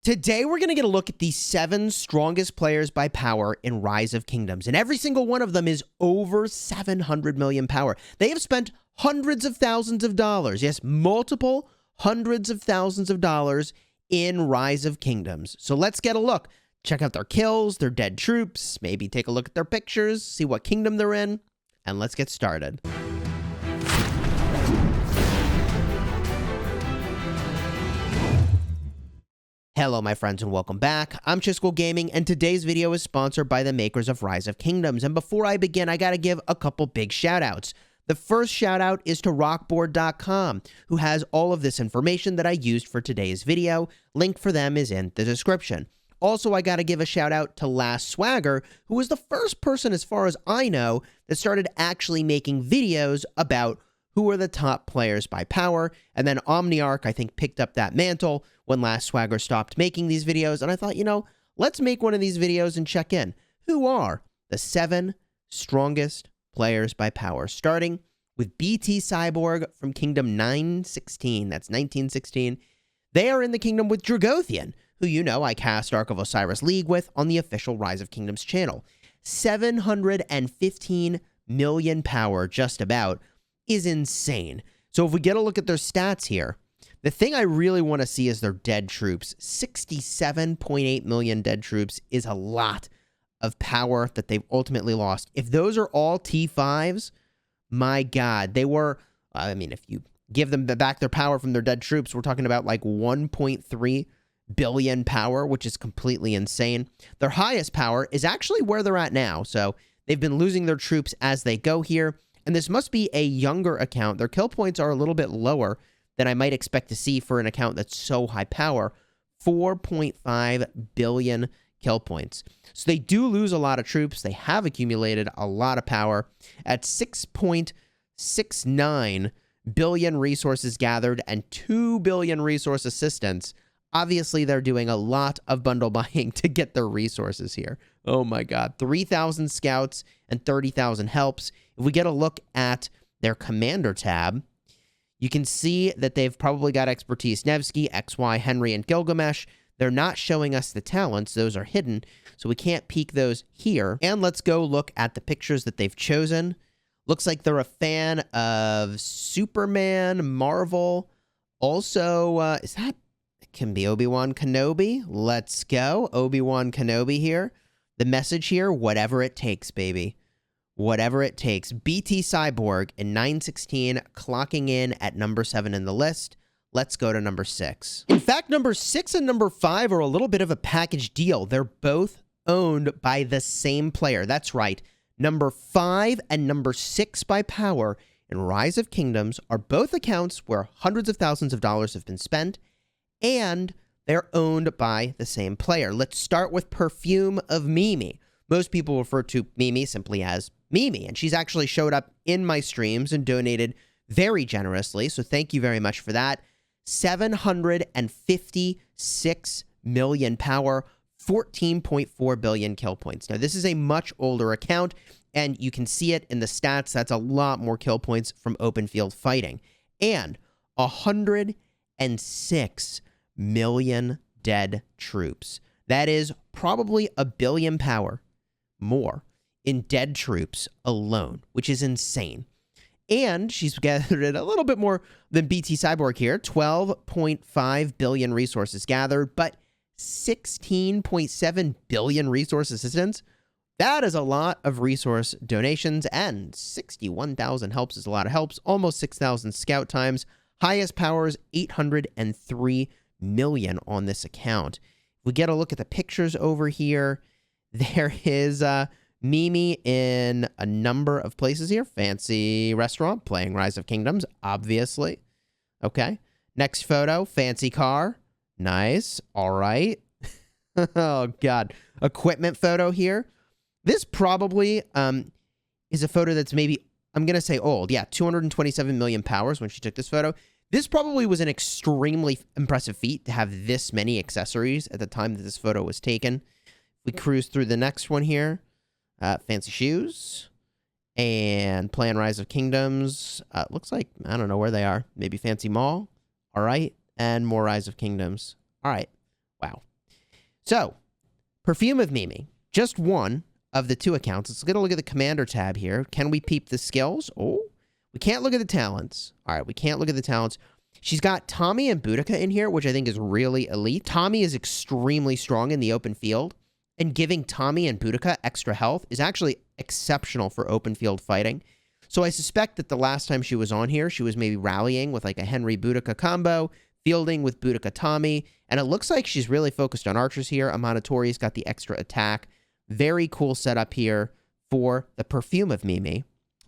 Today, we're going to get a look at the 7 strongest players by power in Rise of Kingdoms, and every single one of them is over 700 million power. They have spent hundreds of thousands of dollars, yes, multiple hundreds of thousands of dollars in Rise of Kingdoms. So let's get a look. Check out their kills, their dead troops, maybe take a look at their pictures, see what kingdom they're in, and let's get started. Hello, my friends, and welcome back. I'm Chisgule Gaming, and today's video is sponsored by the makers of Rise of Kingdoms. And before I begin, I gotta give a couple big shout-outs. The first shout-out is to rockboard.com, who has all of this information that I used for today's video. Link for them is in the description. Also, I gotta give a shout-out to Last Swagger, who was the first person, as far as I know, that started actually making videos about who are the top players by power, and then Omniarch, I think, picked up that mantle when Last Swagger stopped making these videos, and I thought, you know, let's make one of these videos and check in. Who are the 7 strongest players by power? Starting with BTCyborg from Kingdom 916, that's 1916. They are in the kingdom with Dragothian, who you know I cast Ark of Osiris League with on the official Rise of Kingdoms channel. 715 million power, just about, is insane. So if we get a look at their stats here, the thing I really want to see is their dead troops. 67.8 million dead troops is a lot of power that they've ultimately lost. If those are all T5s, my God, they were, I mean, if you give them back their power from their dead troops, we're talking about like 1.3 billion power, which is completely insane. Their highest power is actually where they're at now. So they've been losing their troops as they go here. And this must be a younger account. Their kill points are a little bit lower than I might expect to see for an account that's so high power. 4.5 billion kill points. So they do lose a lot of troops. They have accumulated a lot of power. At 6.69 billion resources gathered and 2 billion resource assistance, obviously they're doing a lot of bundle buying to get their resources here. Oh my God. 3,000 scouts and 30,000 helps. If we get a look at their commander tab, you can see that they've probably got expertise Nevsky, XY, Henry, and Gilgamesh. They're not showing us the talents. Those are hidden, so we can't peek those here. And let's go look at the pictures that they've chosen. Looks like they're a fan of Superman, Marvel. Also, is that, it can be Obi-Wan Kenobi. Let's go. Obi-Wan Kenobi here. The message here, whatever it takes, baby. Whatever it takes. BTCyborg in 916, clocking in at number 7 in the list. Let's go to number 6. In fact, number 6 and number 5 are a little bit of a package deal. They're both owned by the same player. That's right. Number 5 and number 6 by power in Rise of Kingdoms are both accounts where hundreds of thousands of dollars have been spent, and they're owned by the same player. Let's start with Perfume of Mimi. Most people refer to Mimi simply as Mimi, and she's actually showed up in my streams and donated very generously, so thank you very much for that. 756 million power, 14.4 billion kill points. Now, this is a much older account, and you can see it in the stats. That's a lot more kill points from open field fighting. And 106 million dead troops. That is probably a billion power more in dead troops alone, which is insane. And she's gathered a little bit more than BTCyborg here, 12.5 billion resources gathered, but 16.7 billion resource assistance. That is a lot of resource donations, and 61,000 helps is a lot of helps, almost 6,000 scout times. Highest power is 803 million on this account. If we get a look at the pictures over here, there is Mimi in a number of places here. Fancy restaurant, playing Rise of Kingdoms, obviously. Okay. Next photo, fancy car. Nice. All right. Oh, God. Equipment photo here. This probably is a photo that's maybe, I'm going to say old. Yeah, 227 million powers when she took this photo. This probably was an extremely impressive feat to have this many accessories at the time that this photo was taken. We cruise through the next one here. Fancy shoes. And playing Rise of Kingdoms. Looks like, I don't know where they are. Maybe Fancy Mall. All right. And more Rise of Kingdoms. All right. Wow. So, Perfume of Mimi, just one of the 2 accounts. Let's get a look at the commander tab here. Can we peep the skills? Oh, we can't look at the talents. All right, we can't look at the talents. She's got Tommy and Boudica in here, which I think is really elite. Tommy is extremely strong in the open field, and giving Tommy and Boudica extra health is actually exceptional for open field fighting. So I suspect that the last time she was on here, she was maybe rallying with like a Henry Boudica combo, fielding with Boudica Tommy, and it looks like she's really focused on archers here. Amanatori's got the extra attack. Very cool setup here for the Perfume of Mimi.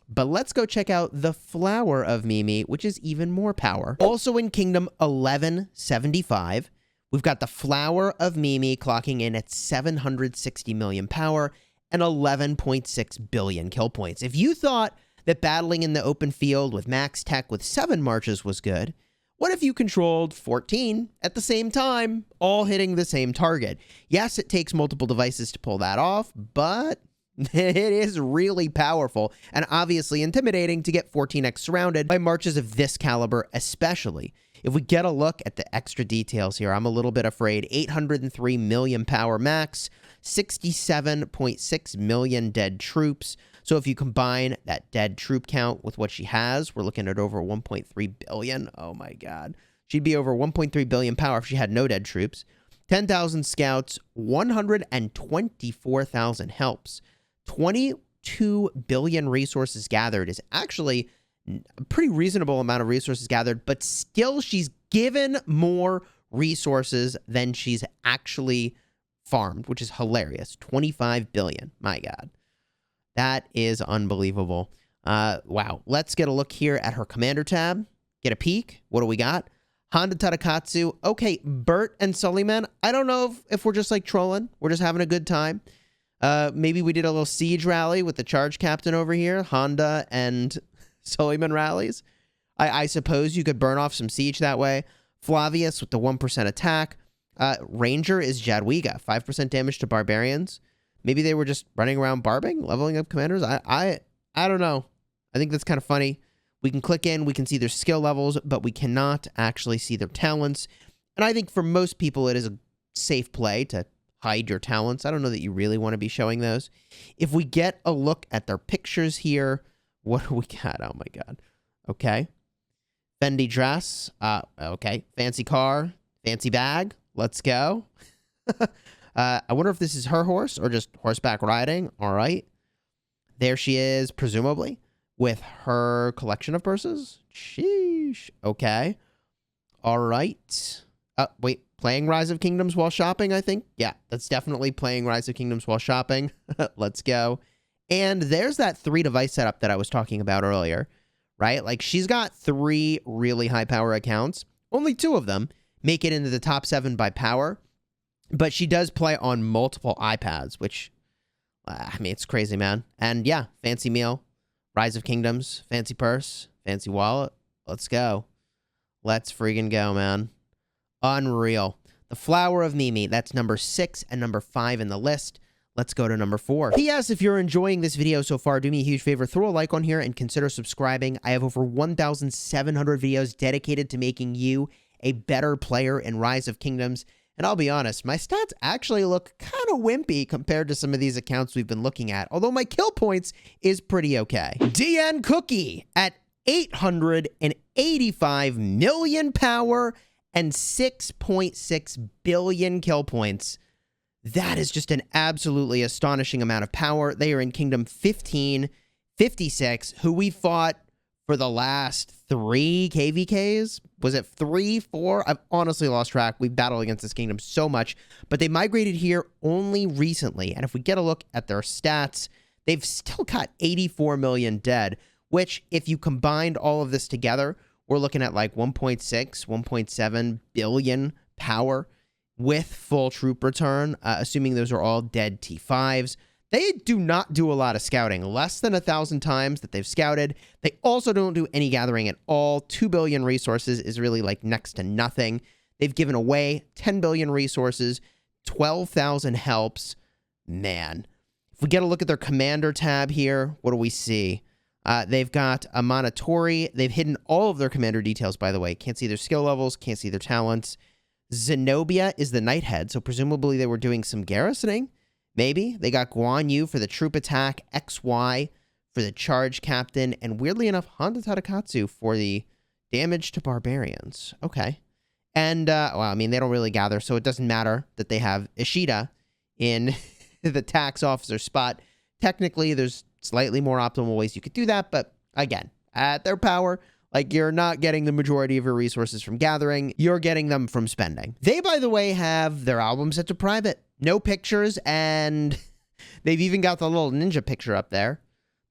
But let's go check out the Flower of Mimi, which is even more power. Also in Kingdom 1175, we've got the Flower of Mimi clocking in at 760 million power and 11.6 billion kill points. If you thought that battling in the open field with max tech with 7 marches was good, what if you controlled 14 at the same time, all hitting the same target? Yes, it takes multiple devices to pull that off, but it is really powerful and obviously intimidating to get 14x surrounded by marches of this caliber especially. If we get a look at the extra details here, I'm a little bit afraid. 803 million power max, 67.6 million dead troops. So if you combine that dead troop count with what she has, we're looking at over 1.3 billion. Oh my God. She'd be over 1.3 billion power if she had no dead troops. 10,000 scouts, 124,000 helps. 22 billion resources gathered is actually a pretty reasonable amount of resources gathered, but still she's given more resources than she's actually farmed, which is hilarious. 25 billion. My God. That is unbelievable. Wow. Let's get a look here at her commander tab. Get a peek. What do we got? Honda Tadakatsu. Okay, Bert and Suleiman. I don't know if we're just like trolling. We're just having a good time. Maybe we did a little siege rally with the charge captain over here. Honda and Suleiman rallies. I suppose you could burn off some siege that way. Flavius with the 1% attack. Ranger is Jadwiga. 5% damage to barbarians. Maybe they were just running around barbing, leveling up commanders. I don't know. I think that's kind of funny. We can click in, we can see their skill levels, but we cannot actually see their talents. And I think for most people, it is a safe play to hide your talents. I don't know that you really want to be showing those. If we get a look at their pictures here, what do we got? Oh my God. Okay. Fendi dress. Okay. Fancy car. Fancy bag. Let's go. I wonder if this is her horse or just horseback riding. All right. There she is, presumably, with her collection of purses. Sheesh. Okay. All right. Wait. Playing Rise of Kingdoms while shopping, I think. Yeah, that's definitely playing Rise of Kingdoms while shopping. Let's go. And there's that 3-device setup that I was talking about earlier, right? Like, she's got 3 really high-power accounts. Only 2 of them make it into the top 7 by power. But she does play on multiple iPads, which, I mean, it's crazy, man. And yeah, fancy meal, Rise of Kingdoms, fancy purse, fancy wallet. Let's go. Let's freaking go, man. Unreal. The Flower of Mimi, that's number 6 and number 5 in the list. Let's go to number 4. P.S. If you're enjoying this video so far, do me a huge favor, throw a like on here and consider subscribing. I have over 1,700 videos dedicated to making you a better player in Rise of Kingdoms. And I'll be honest, my stats actually look kind of wimpy compared to some of these accounts we've been looking at, although my kill points is pretty okay. DN Cookie at 885 million power and 6.6 billion kill points. That is just an absolutely astonishing amount of power. They are in Kingdom 1556, who we fought for the last 3 KVKs. Was it 3, 4? I've honestly lost track. We've battled against this kingdom so much, but they migrated here only recently. And if we get a look at their stats, they've still got 84 million dead, which if you combined all of this together, we're looking at like 1.6, 1.7 billion power with full troop return, assuming those are all dead T5s. They do not do a lot of scouting, less than 1,000 times that they've scouted. They also don't do any gathering at all. 2 billion resources is really like next to nothing. They've given away 10 billion resources, 12,000 helps. Man, if we get a look at their commander tab here, what do we see? They've got a Manatori. They've hidden all of their commander details, by the way. Can't see their skill levels, can't see their talents. Zenobia is the Knighthead, so presumably they were doing some garrisoning. Maybe. They got Guan Yu for the troop attack, XY for the charge captain, and weirdly enough, Honda Tadakatsu for the damage to barbarians. Okay. And, well, I mean, they don't really gather, so it doesn't matter that they have Ishida in the tax officer spot. Technically, there's slightly more optimal ways you could do that, but again, at their power, like, you're not getting the majority of your resources from gathering, you're getting them from spending. They, by the way, have their album set to private. No pictures, and they've even got the little ninja picture up there.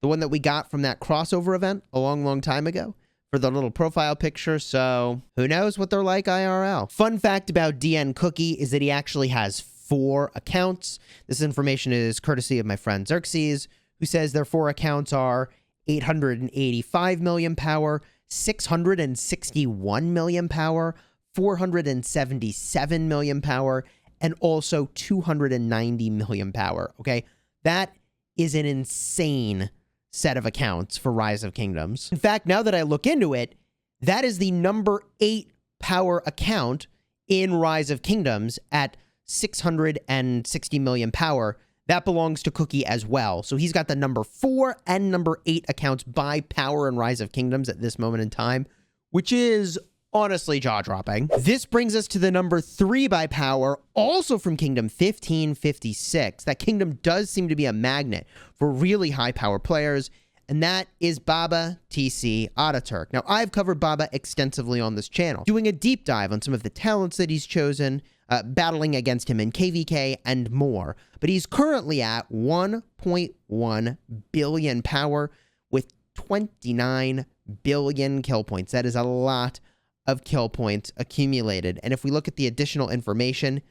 The one that we got from that crossover event a long, long time ago for the little profile picture, so who knows what they're like IRL. Fun fact about DN Cookie is that he actually has 4 accounts. This information is courtesy of my friend Xerxes, who says their 4 accounts are 885 million power, 661 million power, 477 million power, and also 290 million power, okay? That is an insane set of accounts for Rise of Kingdoms. In fact, now that I look into it, that is the number 8 power account in Rise of Kingdoms at 660 million power. That belongs to Cookie as well. So he's got the number 4 and number 8 accounts by power in Rise of Kingdoms at this moment in time, which is honestly jaw-dropping. This brings us to the number 3 by power, also from Kingdom 1556. That kingdom does seem to be a magnet for really high-power players, and that is BabaTC Ataturk. Now, I've covered Baba extensively on this channel, doing a deep dive on some of the talents that he's chosen, battling against him in KVK, and more. But he's currently at 1.1 billion power with 29 billion kill points. That is a lot of kill points accumulated. And if we look at the additional information,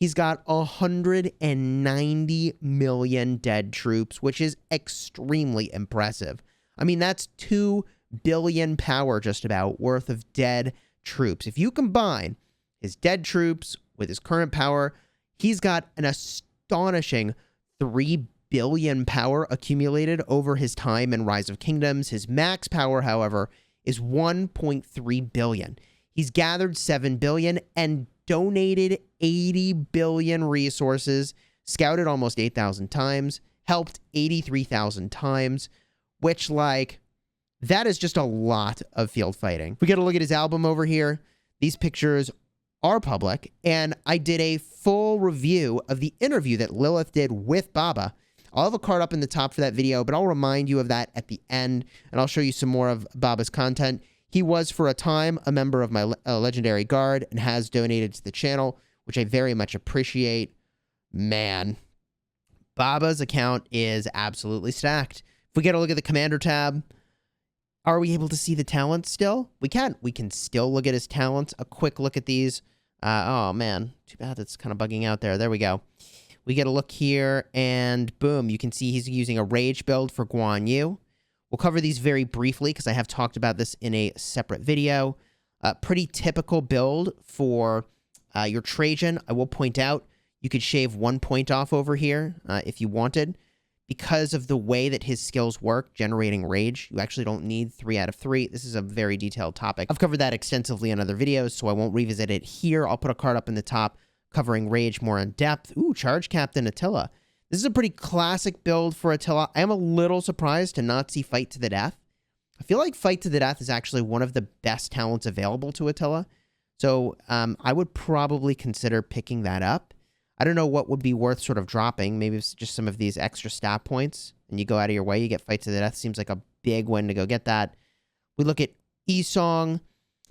he's got 190 million dead troops, which is extremely impressive. I mean, that's 2 billion power just about worth of dead troops. If you combine his dead troops with his current power, he's got an astonishing 3 billion power accumulated over his time in Rise of Kingdoms. His max power, however, is 1.3 billion. He's gathered 7 billion and donated 80 billion resources, scouted almost 8,000 times, helped 83,000 times, which, like, that is just a lot of field fighting. If we get a look at his album over here, these pictures are public, and I did a full review of the interview that Lilith did with Baba. I'll have a card up in the top for that video, but I'll remind you of that at the end, and I'll show you some more of Baba's content. He was, for a time, a member of my Legendary Guard and has donated to the channel, which I very much appreciate. Man, Baba's account is absolutely stacked. If we get a look at the Commander tab, are we able to see the talents still? We can. We can still look at his talents. A quick look at these. Oh, man. Too bad it's kind of bugging out there. There we go. We get a look here, and boom, you can see he's using a Rage build for Guan Yu. We'll cover these very briefly because I have talked about this in a separate video. Pretty typical build for your Trajan. I will point out you could shave 1 point off over here if you wanted. Because of the way that his skills work, generating rage, you actually don't need 3 out of 3. This is a very detailed topic. I've covered that extensively in other videos, so I won't revisit it here. I'll put a card up in the top covering rage more in depth. Ooh, Charge Captain Attila. This is a pretty classic build for Attila. I am a little surprised to not see Fight to the Death. I feel like Fight to the Death is actually one of the best talents available to Attila. So I would probably consider picking that up. I don't know what would be worth sort of dropping. Maybe it's just some of these extra stat points, and you go out of your way, you get Fight to the Death. Seems like a big win to go get that. We look at Esong.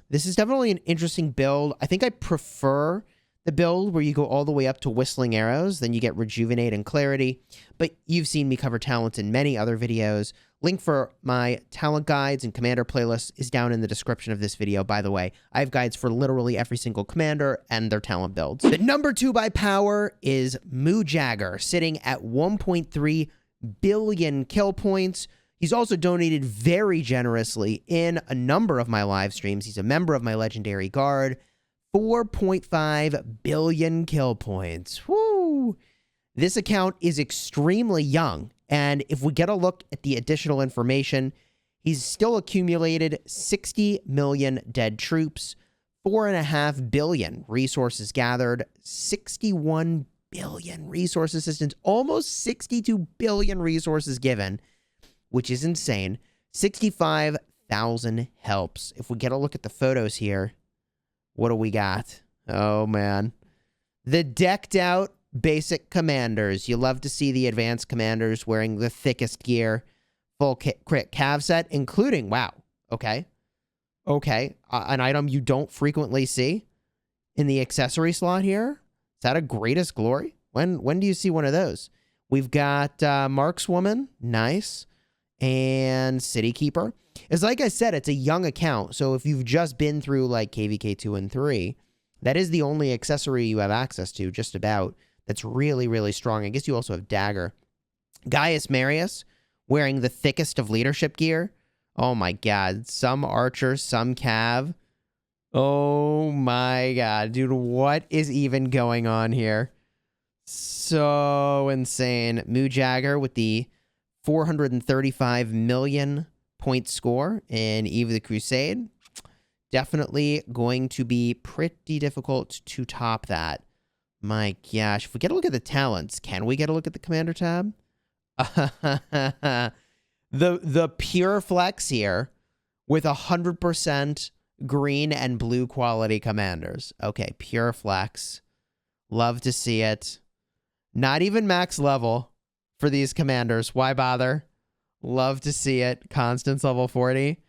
This is definitely an interesting build. I think I prefer the build where you go all the way up to Whistling Arrows, then you get Rejuvenate and Clarity. But you've seen me cover talents in many other videos. Link for my talent guides and commander playlists is down in the description of this video, by the way. I have guides for literally every single commander and their talent builds. The number 2 by power is Moo Jagger, sitting at 1.3 billion kill points. He's also donated very generously in a number of my live streams. He's a member of my Legendary Guard. 4.5 billion kill points. Woo! This account is extremely young, and if we get a look at the additional information, he's still accumulated 60 million dead troops, 4.5 billion resources gathered, 61 billion resource assistance, almost 62 billion resources given, which is insane. 65,000 helps. If we get a look at the photos here, what do we got? Oh, man. The decked out basic commanders. You love to see the advanced commanders wearing the thickest gear. Full crit cav set, including, wow, okay. Okay, an item you don't frequently see in the accessory slot here. Is that a greatest glory? When do you see one of those? We've got Markswoman, nice, and City Keeper. It's like I said, it's a young account, so if you've just been through like KVK 2 and 3, that is the only accessory you have access to, just about. That's really, really strong. I guess you also have Dagger. Gaius Marius, wearing the thickest of leadership gear. Oh my god. Some archers, some cav. Oh my god. Dude, what is even going on here? So insane. Moo Jagger with the 435 million point score in Eve of the Crusade. Definitely going to be pretty difficult to top that. My gosh. If we get a look at the talents, can we get a look at the commander tab? The pure flex here with 100% green and blue quality commanders. Okay, pure flex. Love to see it. Not even max level for these commanders. Why bother? Love to see it. Constance level 40.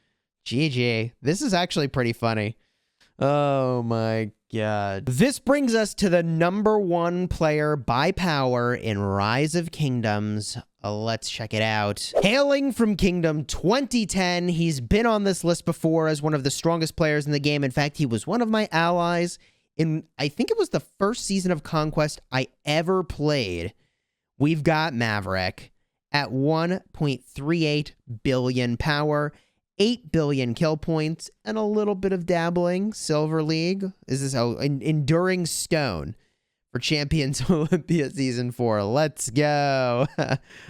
GG. This is actually pretty funny. Oh my god. This brings us to the #1 player by power in Rise of Kingdoms. Let's check it out. Hailing from Kingdom 2010, he's been on this list before as one of the strongest players in the game. In fact, he was one of my allies in, I think it was the first season of Conquest I ever played. We've got Maverick at 1.38 billion power, 8 billion kill points, and a little bit of dabbling. Silver League. Is this Enduring Stone for Champions Olympia Season 4. Let's go.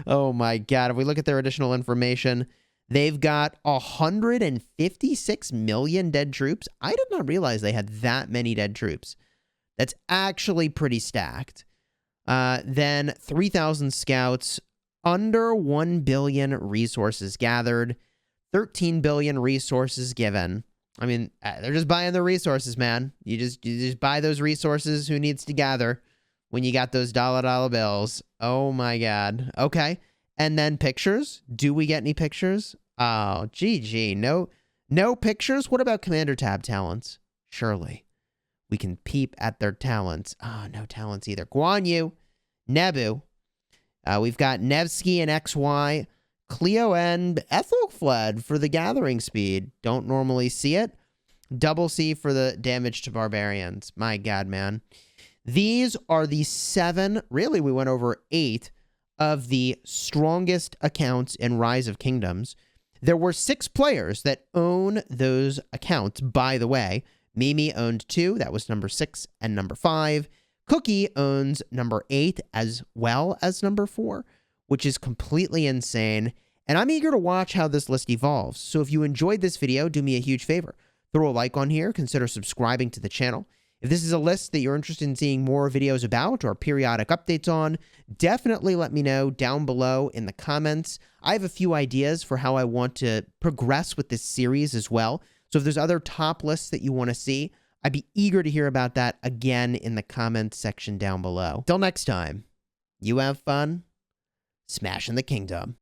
Oh my god. If we look at their additional information, they've got 156 million dead troops. I did not realize they had that many dead troops. That's actually pretty stacked. Then 3,000 scouts, under 1 billion resources gathered, 13 billion resources given. I mean, they're just buying the resources, man. You just buy those resources. Who needs to gather when you got those dollar bills? Oh my god. Okay. And then pictures. Do we get any pictures? Oh, GG. No pictures? What about Commander Tab talents? Surely we can peep at their talents. Oh, no talents either. Guan Yu, Nebu. We've got Nevsky and XY. Cleo and Ethelfled for the gathering speed. Don't normally see it. Double C for the damage to barbarians. My god, man. These are the 7, really we went over 8 of the strongest accounts in Rise of Kingdoms. There were 6 players that own those accounts, by the way. Mimi owned 2, that was number 6 and number 5. Cookie owns number 8 as well as number 4. Which is completely insane, and I'm eager to watch how this list evolves. So if you enjoyed this video, do me a huge favor. Throw a like on here, consider subscribing to the channel. If this is a list that you're interested in seeing more videos about or periodic updates on, definitely let me know down below in the comments. I have a few ideas for how I want to progress with this series as well. So if there's other top lists that you want to see, I'd be eager to hear about that again in the comments section down below. Till next time, you have fun smashing the kingdom.